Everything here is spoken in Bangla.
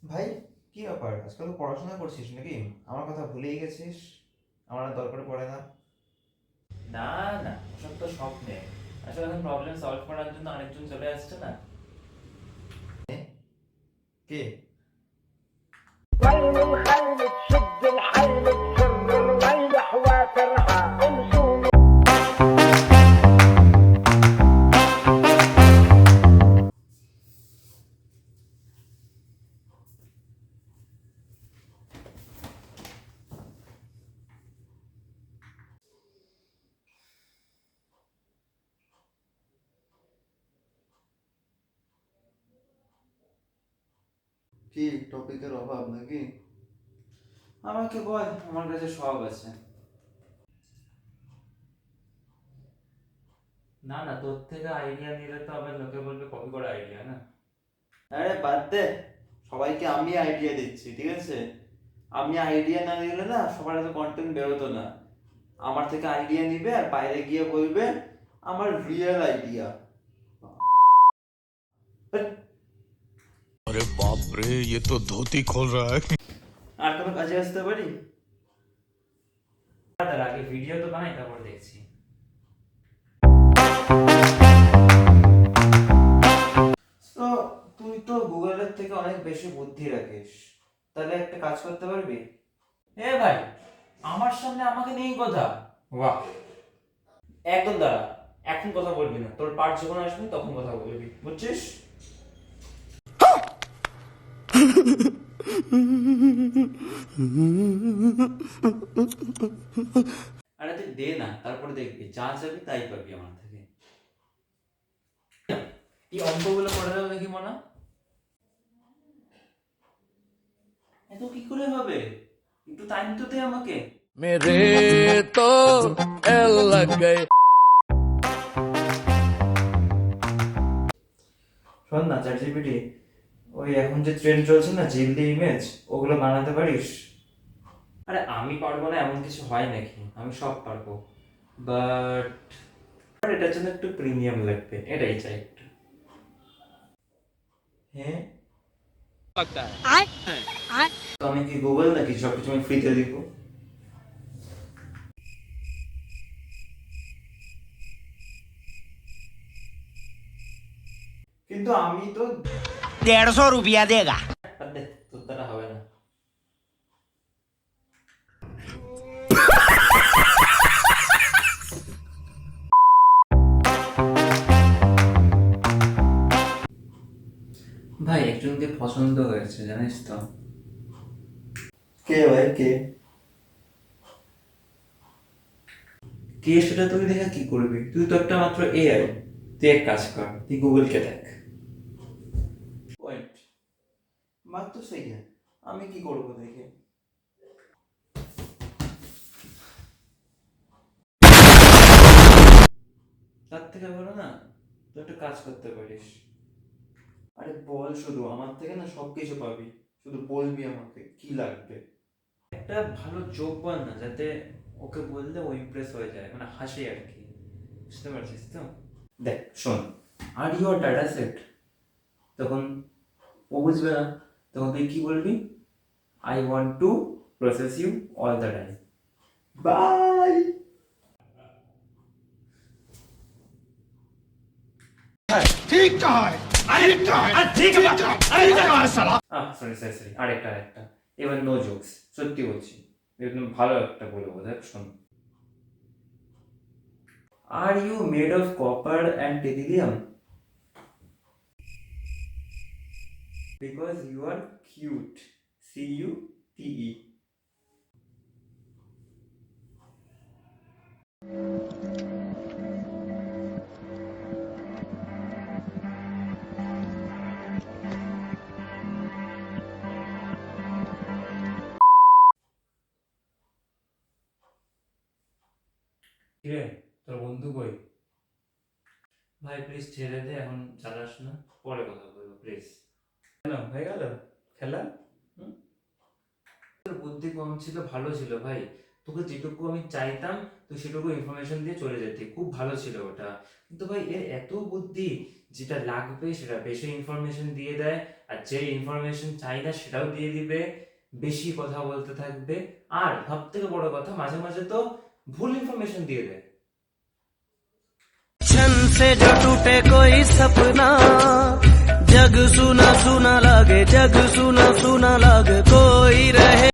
ভাই, কি ব্যাপার? আজকাল তো পড়াশোনা করছিস নাকি? আমার কথা ভুলেই গেছিস? আমার আর দরকার পড়ে না। না, না, ওসব তো স্বপ্নে। আসলে এখন প্রবলেম সলভ করার জন্য আরেকজন চলে আসছে না। কে? ويل الخيل تشد الحيل تجر الويل حوافرها امشوا. কি টপিকের অভাব নাকি? আমাকে বল, আমার কাছে সব আছে। না, না, তোর থেকে আইডিয়া নিলে তো আবার লোকে বলবে কপি করা আইডিয়া না। আরে বাদ দে, সবাইকে আমি আইডিয়া দিচ্ছি, ঠিক আছে? আমি আইডিয়া না দিলে না সবার এত কন্টেন্ট বেরোতো না। আমার থেকে আইডিয়া নিবে আর বাইরে গিয়ে বলবে আমার রিয়েল আইডিয়া। अरे बाप रे, ये तो धोती खोल रहा है। আর কোনো কাজে আসতে পারি? তার আগে ভিডিও তো বানাই, তারপর দেখছি। তো তুই তো গুগলের থেকে অনেক বেশি বুদ্ধি রাখিস, তাহলে একটা কাজ করতে পারবি? এ ভাই, আমার সামনে আমাকে নিয়েই কথা। বাহ, একদম দাঁড়া। এখন কথা বলবি না, তোর পার্ট যখন আসবে তখন কথা বলবি, বুঝছিস? আরে তুই দে না, তারপরে দেখবি যা চাবি তাই পাবি আমার থেকে। এই অঙ্কগুলো করে দাও দেখি মনা। এত কি করে হবে? একটু টাইম তো দে আমাকে। मेरे तो एल लग गए। শোন না চ্যাটজিপিটি, ওই এখন যে ট্রেন্ড চলছে না জিল্দি ইমেজ, ওগুলো বানাতে পারিস? আরে আমি পারবো না এমন কিছু হয় নাকি? আমি সব পারবো, বাট এটার জন্য একটু প্রিমিয়াম লাগবে, এটাই চাই একটু। হ্যাঁ, लगता है। তো আমি কি গুগল নাকি সবকিছু আমি ফ্রিতে দিব? কিন্তু আমি তো 150 रुपया देगा. বাদ দে, তোর দ্বারা হবে না। ভাই, একজনকে পছন্দ হয়েছে জানিস তো? কে ভাই কে? কে সেটা তুই দেখে কি করবি? তুই তো একটা মাত্র এআই। তুই এক কাজ কর, তুই গুগলকে দেখ। ওয়েট, বাত তো সেই হ্যাঁ, আমি কি করবো দেখে? তার থেকে ভালো না তুই একটা কাজ করতে পারিস। আরে বল, শুধু আমার থেকে না সবকিছু পাবি, শুধু বলবি আমাকে কি লাগবে। একটা ভালো জোক বল না, যাতে ওকে বললে ও ইমপ্রেস হয়ে যায়, মানে হাসে আর কি। বুঝতে পারছিস তো? দেখ শোন, আর ইউর ডাটা সেট, তখন ও বুঝবে না, তখন তুই কি বলবি? I want to process you all the time. Bye. ठीक कहा है। ठीक कहा है। ठीक कहा है साला। সরি সরি সরি, আরেকটা আরেকটা। এবার নো জোকস, সত্যি বলছি, একদম ভালো একটা বলবো, দেখ শোন। Are you made of copper and tellurium? Because you are cute, CUTE। কিরে, তোর বন্ধু কই? ভাই প্লিজ ছেড়ে দে, এখন চালাস না, পরে কথা বলবো প্লিজ। কেন, হয়ে গেল খেলা? হুম? তোর বুদ্ধি কম ছিল, ভালো ছিল ভাই। তোকে যেটুকু আমি চাইতাম তুই সেটুকু ইনফরমেশন দিয়ে চলে যেতি, খুব ভালো ছিল ওটা। কিন্তু ভাই এর এত বুদ্ধি, যেটা লাগবে সেটা বেশি ইনফরমেশন দিয়ে দেয়, আর যে ইনফরমেশন চাই না সেটাও দিয়ে দিবে, বেশি কথা বলতে থাকবে, আর সব থেকে বড় কথা মাঝে মাঝে তো ভুল ইনফরমেশন দিয়ে দেয়। क्षण से जो टूटे कोई सपना, जग सुना सुना लागे, जग सुना सुना लागे, कोई रहे